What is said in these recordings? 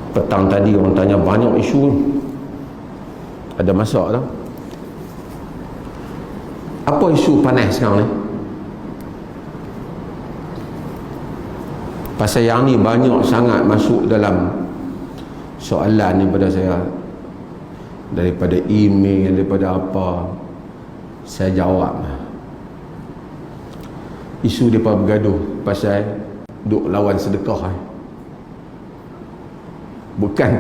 Petang tadi orang tanya banyak isu. Ada masak tak? Apa isu panas sekarang ni? Pasal yang ni banyak sangat masuk dalam soalan daripada saya, daripada email, daripada apa. Saya jawab. Isu mereka bergaduh pasal duk lawan sedekah. Bukan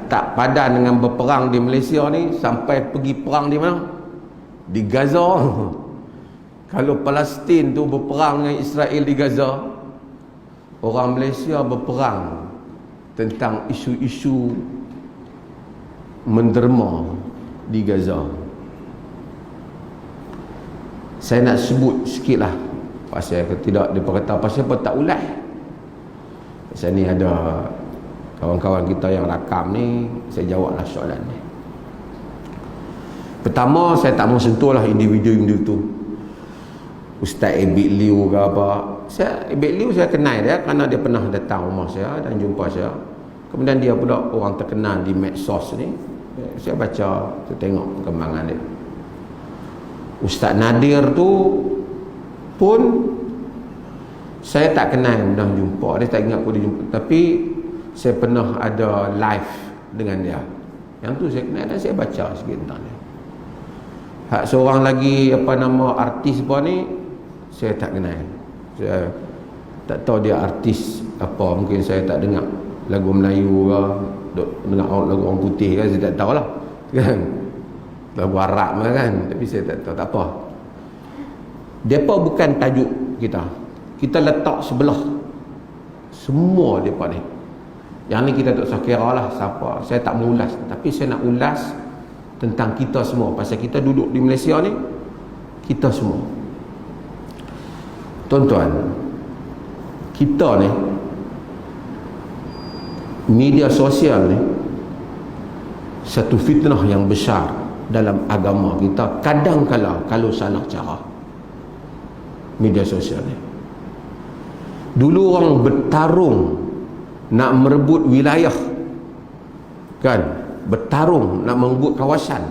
tak padan dengan berperang di Malaysia ni, sampai pergi perang di mana? Di Gaza. Kalau Palestin tu berperang dengan Israel di Gaza, orang Malaysia berperang tentang isu-isu menderma di Gaza. Saya nak sebut sikit lah pasal tidak, dia kata pasal apa tak ulas. Pasal ni ada kawan-kawan kita yang rakam ni, saya jawablah soalan ni. Pertama, saya tak mau sentuh lah individu-individu tu. Ustaz Ebit Liu ke apa. Ebit Liu saya kenal dia kerana dia pernah datang rumah saya dan jumpa saya. Kemudian dia pula orang terkenal di medsos ni. Saya baca, saya tengok perkembangan dia. Ustaz Nadir tu pun saya tak kenal, pernah jumpa dia, tak ingat aku dia jumpa, tapi saya pernah ada live dengan dia. Yang tu saya kenal dan saya baca sikit tentang dia. Hak seorang lagi apa nama artis apa ni, saya tak kenal. Saya tak tahu dia artis apa, mungkin saya tak dengar lagu Melayu ke, dengar lagu orang putih kan, saya tak tahulah kan. Lagu Arab kan, tapi saya tak tahu, tak apa. Depa bukan tajuk kita. Kita letak sebelah semua depa ni. Yang ni kita tak usah kira lah siapa. Saya tak mau ulas, tapi saya nak ulas tentang kita semua. Pasal kita duduk di Malaysia ni, kita semua. Tuan-tuan, kita ni, media sosial ni satu fitnah yang besar dalam agama kita. Kadang-kala kalau salah cara media sosial ni. Dulu orang bertarung nak merebut wilayah, kan, bertarung nak merebut kawasan.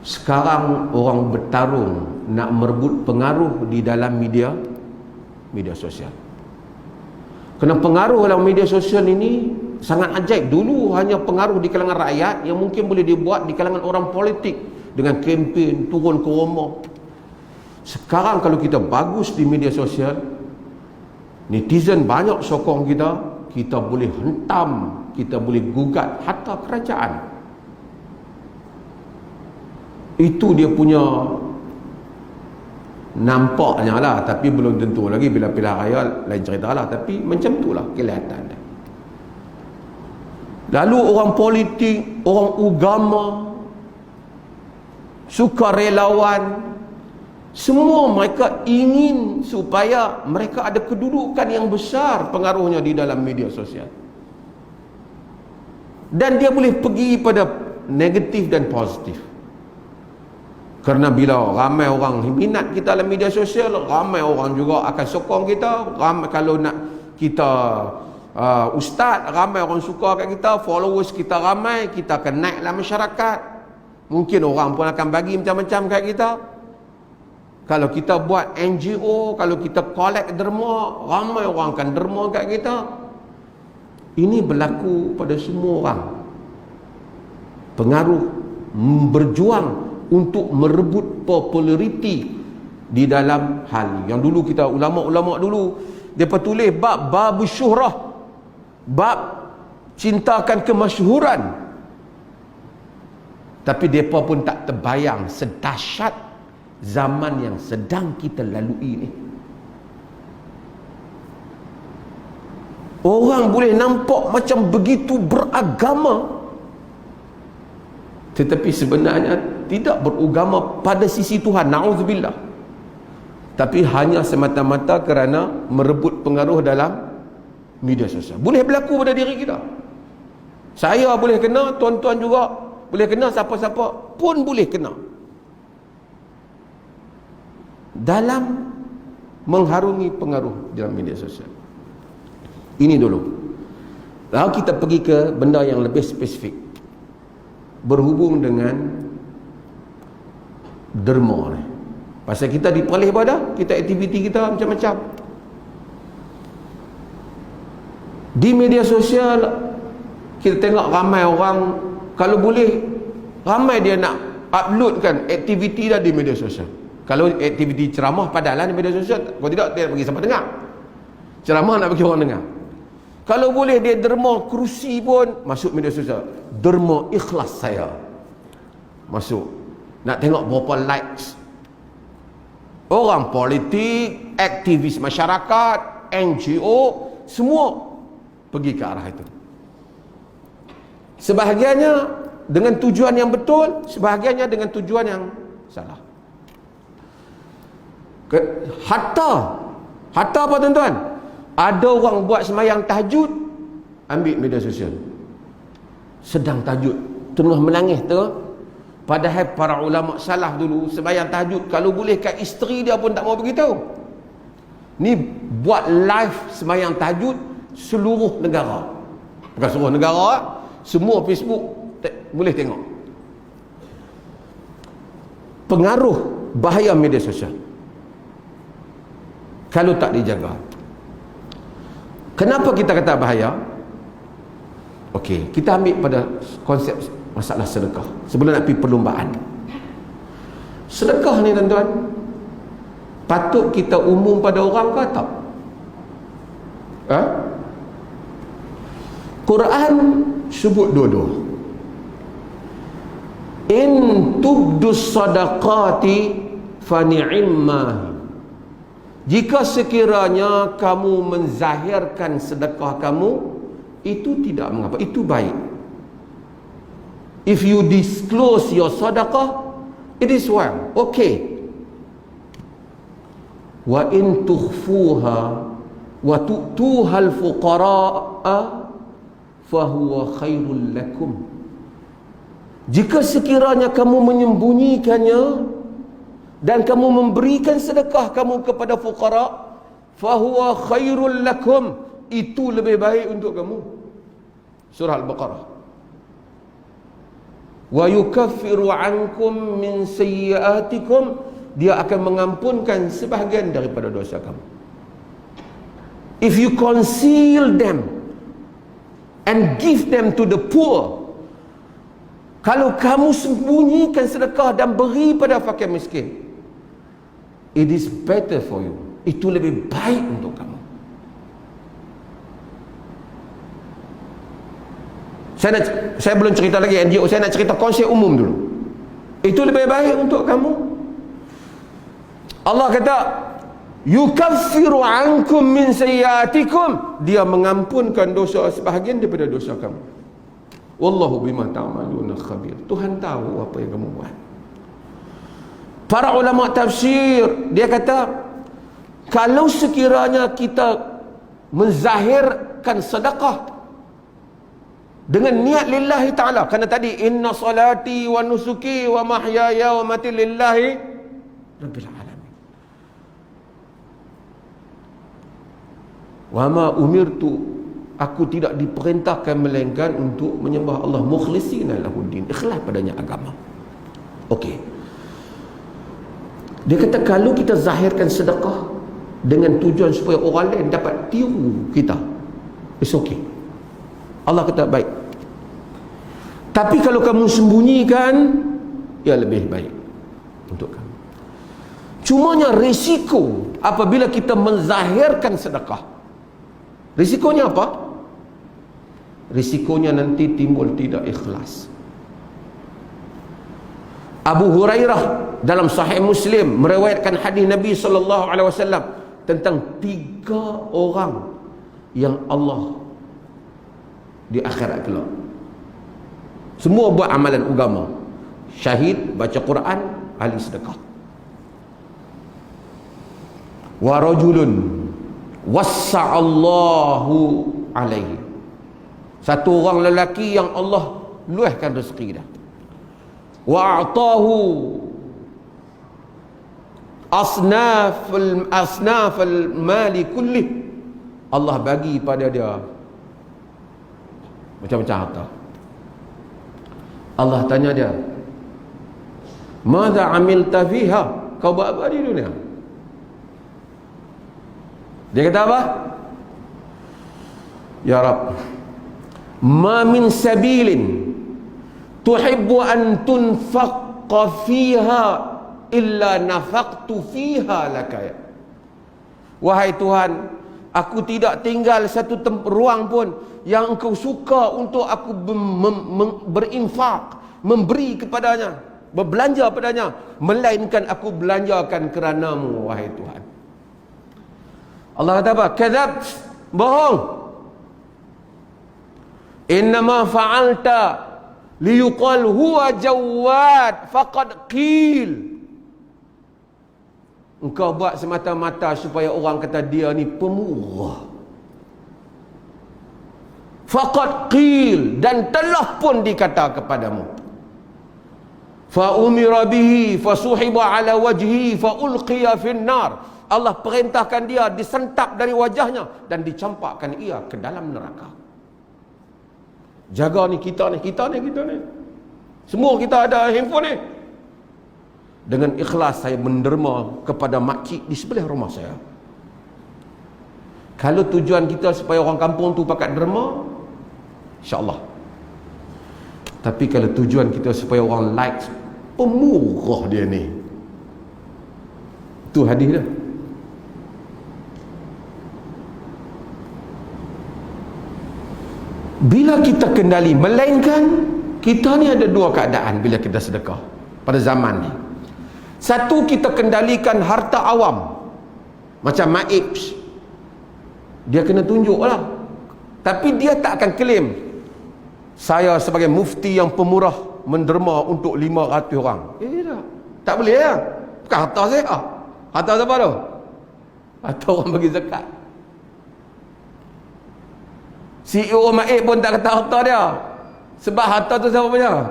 Sekarang orang bertarung nak merebut pengaruh di dalam media sosial. Kerana pengaruh dalam media sosial ini sangat ajaib. Dulu hanya pengaruh di kalangan rakyat yang mungkin boleh dibuat di kalangan orang politik dengan kempen turun ke rumah. Sekarang kalau kita bagus di media sosial, netizen banyak sokong kita, kita boleh hentam, kita boleh gugat hatta kerajaan. Itu dia punya nampaknya lah, tapi belum tentu lagi. Bila pilihan raya lain cerita lah, tapi macam tu lah kelihatan. Lalu orang politik, orang agama, sukarelawan, semua mereka ingin supaya mereka ada kedudukan yang besar pengaruhnya di dalam media sosial. Dan dia boleh pergi pada negatif dan positif. Kerana bila ramai orang minat kita dalam media sosial, ramai orang juga akan sokong kita. Ramai, kalau nak kita ustaz, ramai orang suka kat kita, followers kita ramai, kita akan naik dalam masyarakat. Mungkin orang pun akan bagi macam-macam kat kita. Kalau kita buat NGO, kalau kita collect derma, ramai orang akan derma kat kita. Ini berlaku pada semua orang. Pengaruh berjuang untuk merebut populariti di dalam hal yang dulu kita ulama-ulama dulu depa tulis bab babus syuhrah, bab cintakan kemasyhuran. Tapi depa pun tak terbayang sedahsyat zaman yang sedang kita lalui ni. Orang boleh nampak macam begitu beragama, tetapi sebenarnya tidak beragama pada sisi Tuhan, na'udzubillah. Tapi hanya semata-mata kerana merebut pengaruh dalam media sosial. Boleh berlaku pada diri kita. Saya boleh kena, tuan-tuan juga boleh kena, siapa-siapa pun boleh kena dalam mengharungi pengaruh dalam media sosial. Ini dulu. Lalu kita pergi ke benda yang lebih spesifik, berhubung dengan derma ni. Pasal kita diperoleh ibadah, kita aktiviti kita macam-macam. Di media sosial kita tengok ramai orang, kalau boleh ramai dia nak uploadkan aktiviti dah di media sosial. Kalau aktiviti ceramah padalah di media sosial, kalau tidak dia bagi siapa dengar. Ceramah nak bagi orang dengar. Kalau boleh dia derma kerusi pun masuk media sosial. Derma ikhlas saya masuk. Nak tengok berapa likes. Orang politik, aktivis masyarakat, NGO, semua pergi ke arah itu. Sebahagiannya dengan tujuan yang betul, sebahagiannya dengan tujuan yang salah. Hatta apa tuan-tuan? Ada orang buat semayang tahajud, ambil media sosial, sedang tahajud, tengah menangis tu. Padahal para ulama salaf dulu semayang tahajud, kalau boleh kat isteri dia pun tak mau beritahu. Ni buat live semayang tahajud seluruh negara. Bukan seluruh negara, semua Facebook boleh tengok. Pengaruh bahaya media sosial kalau tak dijaga. Kenapa kita kata bahaya? Okey, kita ambil pada konsep masalah sedekah. Sebelum nak pergi perlumbaan. Sedekah ni tuan-tuan, patut kita umum pada orang ke tak? Quran sebut dua-dua. In tubdus sadaqati fa ni'imma. Jika sekiranya kamu menzahirkan sedekah kamu, itu tidak mengapa, itu baik. If you disclose your sadaqah, it is well, okay. Wa in tukhfuha wa tu'tuha al-fuqara'a fa huwa khairul lakum. Jika sekiranya kamu menyembunyikannya dan kamu memberikan sedekah kamu kepada fuqara, fahuwa khairul lakum, itu lebih baik untuk kamu. Surah Al-Baqarah. Wa yukaffiru ankum min sayyiatikum, dia akan mengampunkan sebahagian daripada dosa kamu. If you conceal them and give them to the poor, kalau kamu sembunyikan sedekah dan beri pada fakir miskin, it is better for you. Itu lebih baik untuk kamu. Saya belum cerita lagi NGO, saya nak cerita konsep umum dulu. Itu lebih baik untuk kamu. Allah kata, yukaffiru ankum min sayyiatikum, dia mengampunkan dosa sebahagian daripada dosa kamu. Wallahu bima ta'maluna khabir. Tuhan tahu apa yang kamu buat. Para ulama tafsir, dia kata, kalau sekiranya kita menzahirkan sedekah dengan niat lillahi ta'ala, kerana tadi inna salati wa nusuki wa mahyaya wa mati lillahi rabbil alamin, wa ma umirtu, aku tidak diperintahkan melainkan untuk menyembah Allah mukhlishina lahuddin, ikhlas padanya agama. Okey, dia kata kalau kita zahirkan sedekah dengan tujuan supaya orang lain dapat tiru kita, it's okay. Allah kata baik. Tapi kalau kamu sembunyikan, ya lebih baik untuk kamu. Cumanya risiko apabila kita menzahirkan sedekah, risikonya apa? Risikonya nanti timbul tidak ikhlas. Abu Hurairah dalam Sahih Muslim meriwayatkan hadis Nabi SAW tentang 3 orang yang Allah di akhirat kelak semua buat amalan agama, syahid, baca Quran, ahli sedekah. Wa rajulun wassa'allahu alaihi, satu orang lelaki yang Allah luahkan rezeki dah. Wa a'tahu asnaf al-mali kullih, Allah bagi pada dia macam-macam harta. Allah tanya dia, "Madza amilta fiha?" Kau buat apa di dunia? Dia kata apa? "Ya Rabb, ma min sabilin tuhibbu an tunfaqqa fiha illa nafaqtu fiha laka." Wahai Tuhan, aku tidak tinggal satu ruang pun yang engkau suka untuk aku berinfak, memberi kepadanya, berbelanja padanya, melainkan aku belanjakan kerana-Mu, wahai Tuhan. Allah kata apa? Kadzabt, bohong. Innama fa'alta liyuqal huwa jawad faqad qil. Engkau buat semata-mata supaya orang kata dia ni pemurah. Faqad qil, dan telah pun dikata kepadamu. Fa umira bihi fasuhiba ala wajhi fa ulqiya fin nar. Allah perintahkan dia disentap dari wajahnya dan dicampakkan ia ke dalam neraka. Jaga ni kita ni. Semua kita ada handphone ni. Dengan ikhlas saya menderma kepada makcik di sebelah rumah saya. Kalau tujuan kita supaya orang kampung tu pakat derma, insya-Allah. Tapi kalau tujuan kita supaya orang like, pemurah dia ni, tu hadis dia. Bila kita kendali, melainkan kita ni ada dua keadaan bila kita sedekah pada zaman ni. Satu, kita kendalikan harta awam macam Maibs, dia kena tunjuk lah, tapi dia tak akan claim saya sebagai mufti yang pemurah menderma untuk 500 orang. Tak boleh ya. Bukan harta saya. Harta siapa tu? Harta orang bagi zakat. CEO Maib pun tak kata harta dia, sebab harta tu siapa punya?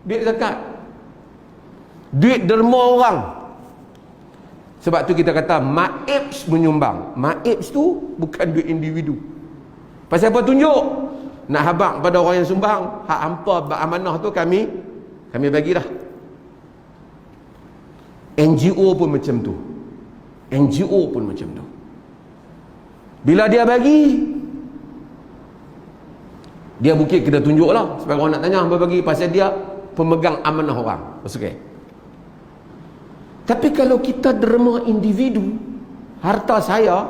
Duit zakat, duit derma orang. Sebab tu kita kata Maibs menyumbang. Maibs tu bukan duit individu. Pasal apa tunjuk? Nak habaq pada orang yang sumbang, hak hampa amanah tu kami bagilah. NGO pun macam tu. NGO pun macam tu. Bila dia bagi, dia bukit kita tunjuk lah, sebab orang nak tanya apa bagi, pasal dia pemegang amanah orang. Okay. Tapi kalau kita derma individu, harta saya,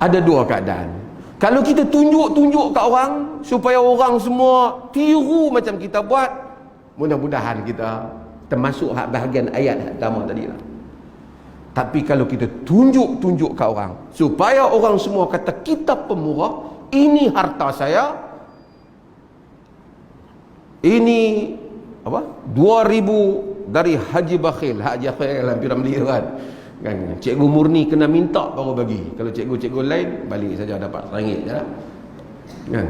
ada dua keadaan. Kalau kita tunjuk-tunjuk kat orang supaya orang semua tiru macam kita buat, mudah-mudahan kita termasuk bahagian ayat pertama tadi lah. Tapi kalau kita tunjuk-tunjuk kat orang supaya orang semua kata kita pemurah, ini harta saya, ini apa? 2000 dari Haji Bakhil. Haji Bakhil hampir beli kan. Cikgu murni kena minta baru bagi. Kalau cikgu-cikgu lain balik saja dapat RM1 je lah. Kan?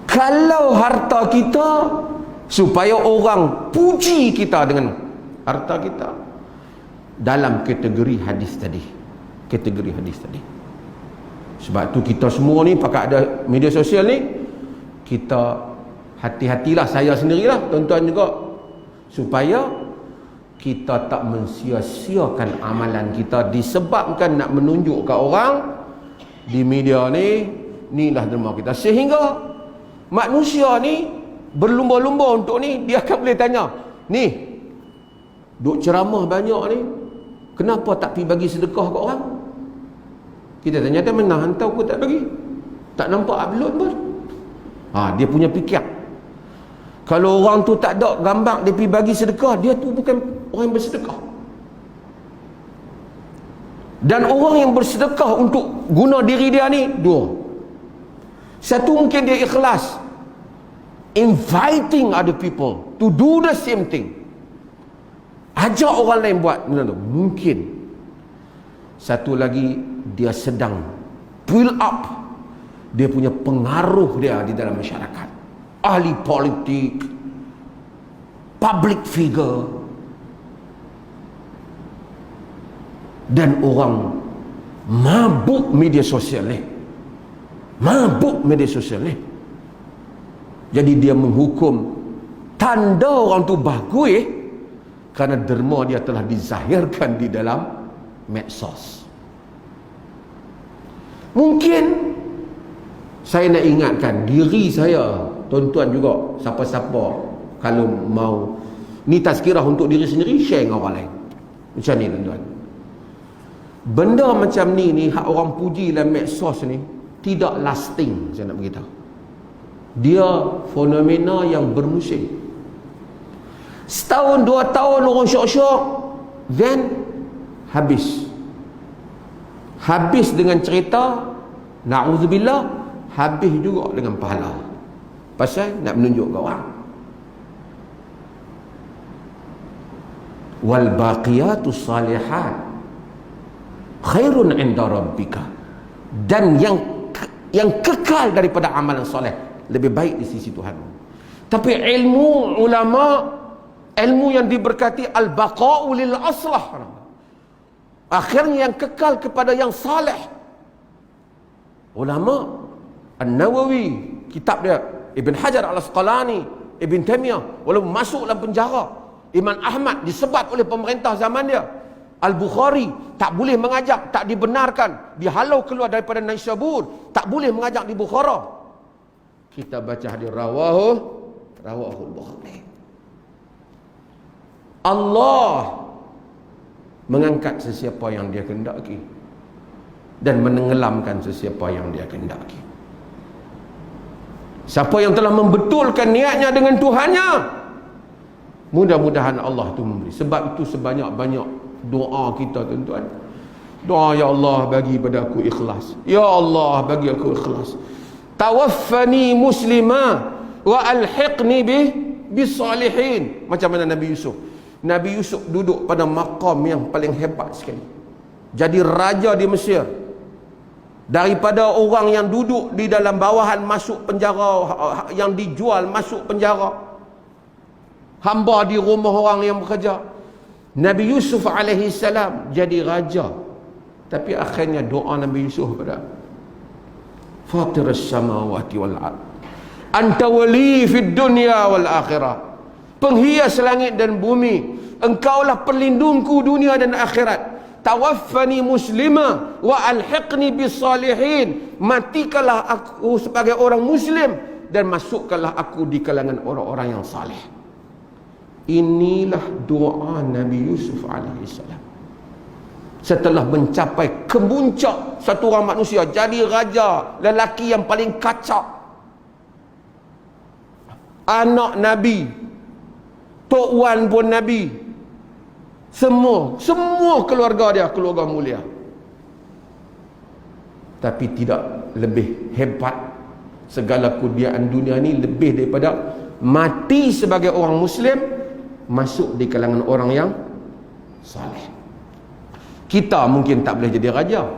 Kalau harta kita supaya orang puji kita dengan harta kita, dalam kategori hadis tadi. Kategori hadis tadi. Sebab tu kita semua ni pakai ada media sosial ni, kita hati-hatilah, saya sendirilah, tuan-tuan juga, supaya kita tak mensia-siakan amalan kita disebabkan nak menunjuk ke orang di media ni, inilah derma kita. Sehingga manusia ni berlumba-lumba untuk ni, dia akan boleh tanya, ni duk ceramah banyak ni, kenapa tak pergi bagi sedekah ke orang? Kita tanya dia, mana hantar aku tak bagi? Tak nampak upload pun. Dia punya fikir. Kalau orang tu tak ada gambar dia pergi bagi sedekah, dia tu bukan orang yang bersedekah. Dan orang yang bersedekah untuk guna diri dia ni dua. Satu, mungkin dia ikhlas inviting other people to do the same thing, ajak orang lain buat benda tu, mungkin. Satu lagi, dia sedang build up dia punya pengaruh dia di dalam masyarakat, ahli politik, public figure, dan orang Mabuk media sosial ni. Mabuk media sosial ni. Jadi dia menghukum tanda orang tu bagus kerana derma dia telah dizahirkan di dalam medsos. Mungkin saya nak ingatkan diri saya, tuan-tuan juga, siapa-siapa kalau mau, ni tazkirah untuk diri sendiri, share dengan orang lain. Macam ni tuan-tuan. Benda macam ni hak orang puji dalam medsos ni tidak lasting, saya nak beritahu. Dia fenomena yang bermusim. Setahun, 2 tahun orang syok-syok, then habis. Habis dengan cerita, na'udzubillah, habis juga dengan pahala. Pasal nak menunjuk ke orang. Wal baqiyatus salihat khairun 'inda rabbika. Dan yang kekal daripada amalan soleh lebih baik di sisi Tuhan. Tapi ilmu ulama, ilmu yang diberkati, al-baqa'u lil aslah, akhirnya yang kekal kepada yang saleh. Ulama An-Nawawi, kitab dia, Ibn Hajar Al-Asqalani, Ibn Taimiyah, walaupun masuk dalam penjara, Imam Ahmad disebat oleh pemerintah zaman dia, Al-Bukhari tak boleh mengajak, tak dibenarkan, dihalau keluar daripada Naisabur, tak boleh mengajak di Bukhara. Kita baca hadis rawahul Bukhari. Allah mengangkat sesiapa yang dia kehendaki dan menenggelamkan sesiapa yang dia kehendaki. Siapa yang telah membetulkan niatnya dengan Tuhannya, mudah-mudahan Allah tu memberi. Sebab itu sebanyak-banyak doa kita, tuan-tuan. Doa, ya Allah bagi pada aku ikhlas, ya Allah bagi aku ikhlas, tawaffani muslima wa alhiqni bisalihin. Macam mana Nabi Yusuf. Nabi Yusuf duduk pada maqam yang paling hebat sekali. Jadi raja di Mesir. Daripada orang yang duduk di dalam bawahan masuk penjara, yang dijual masuk penjara, hamba di rumah orang yang bekerja, Nabi Yusuf alaihi salam jadi raja. Tapi akhirnya doa Nabi Yusuf pada Fatirus samawati wal ard, anta wali fid dunya wal akhirah, penghias langit dan bumi, engkaulah pelindungku dunia dan akhirat. Tawaffani muslima wa alhiqni bisalihin, matikanlah aku sebagai orang muslim dan masukkanlah aku di kalangan orang-orang yang saleh. Inilah doa Nabi Yusuf alaihi salam. Setelah mencapai kemuncak satu orang manusia, jadi raja, lelaki yang paling kacak, anak Nabi, Tok Wan pun Nabi, semua keluarga dia keluarga mulia. Tapi tidak lebih hebat, segala kejayaan dunia ni lebih daripada mati sebagai orang muslim, masuk di kalangan orang yang saleh. Kita mungkin tak boleh jadi raja,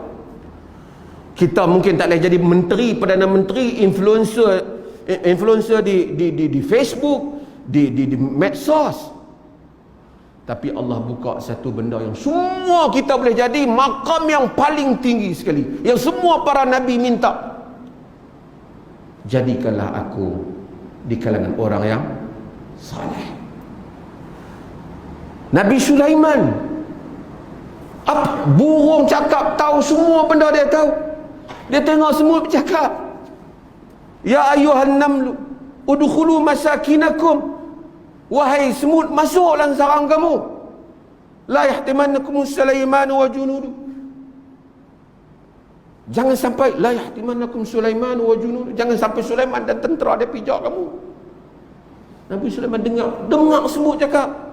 kita mungkin tak boleh jadi menteri, perdana menteri, influencer di Facebook, di medsos. Tapi Allah buka satu benda yang semua kita boleh jadi, makam yang paling tinggi sekali, yang semua para nabi minta. Jadikanlah aku di kalangan orang yang saleh. Nabi Sulaiman, burung cakap tahu semua benda, dia tahu. Dia tengok semut bercakap, ya ayuhan namlu udkhulu masakinakum, wahai semut masuk dalam sarang kamu, la yahtimannakum Sulaiman wa junudu, jangan sampai la yahtimannakum Sulaiman wa junudu, jangan sampai Sulaiman dan tentera dia pijak kamu. Nabi Sulaiman dengar semut cakap.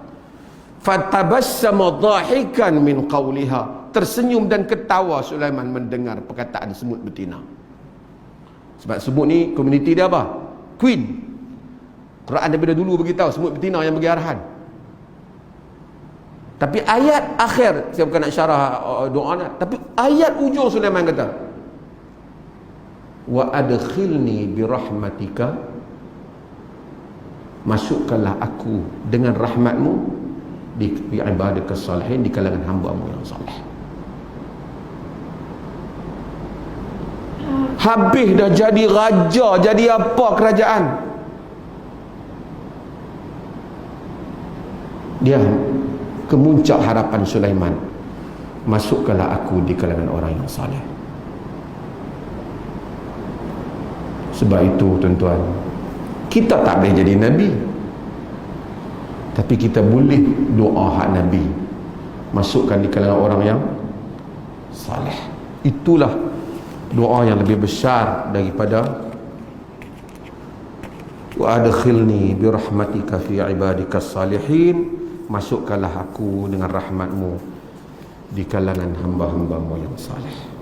Fatabassama dhahikan min qawliha, tersenyum dan ketawa Sulaiman mendengar perkataan semut betina. Sebab semut ni komuniti dia apa? Queen. Quran daripada dulu beritahu semut betina yang bagi arahan. Tapi ayat akhir, saya bukan nak syarah doa nak, tapi ayat ujung Sulaiman kata, wa adkhilni birahmatika, masukkanlah aku dengan rahmatmu di ibadah kesalihin, di kalangan hamba-Mu yang saleh. Habis dah jadi raja, jadi apa kerajaan. Dia kemuncak harapan Sulaiman, masukkanlah aku di kalangan orang yang saleh. Sebab itu tuan-tuan, kita tak boleh jadi Nabi, tapi kita boleh doa hak Nabi, masukkan di kalangan orang yang saleh. Itulah doa yang lebih besar daripada wa adkhilni bi rahmatika fi ibadikas salihin, masukkanlah aku dengan rahmatmu di kalangan hamba-hambamu yang saleh.